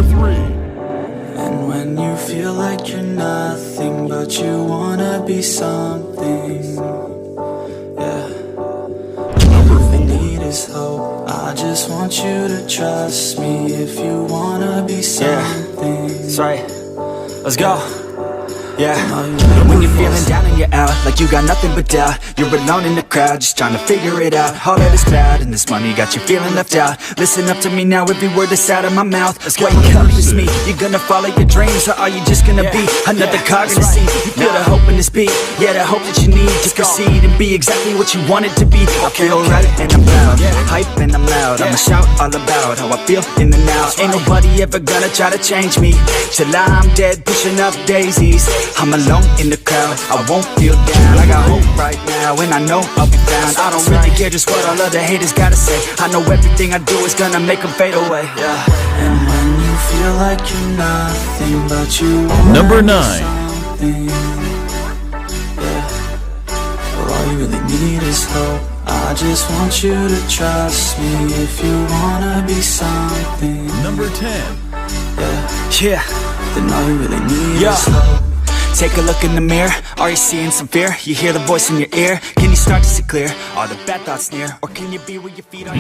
Number 3. And when you feel like you're nothing, but you wanna be something, yeah. All you need is hope. I just want you to trust me if you wanna be something. That's right. Let's go. Yeah. When you're feeling down and you're out, like you got nothing but doubt, you're alone in the crowd, just trying to figure it out. All of this cloud and this money got you feeling left out. Listen up to me now, every word that's out of my mouth. Wake up, it's me. You're gonna follow your dreams, or are you just gonna be another cog in the scene? You feel the hope in this beat, yeah, the hope that you need to proceed and be exactly what you want it to be. I feel right and I'm loud, hype and I'm loud. I'ma shout all about how I feel in the now. Ain't nobody ever gonna try to change me till I'm dead, pushing up daisies. I'm alone in the crowd, I won't feel down. I got hope right now, and I know I'll be found. I don't really care just what all other haters gotta say. I know everything I do is gonna make them fade away, yeah. And when you feel like you're nothing, but you wanna Number be 9. something, yeah. Well, all you really need is hope. I just want you to trust me if you wanna be something. Number 10. Yeah. Then all you really need is hope. Take a look in the mirror, are you seeing some fear? You hear the voice in your ear, can you start to see clear? Are the bad thoughts near? Or can you be where your feet are?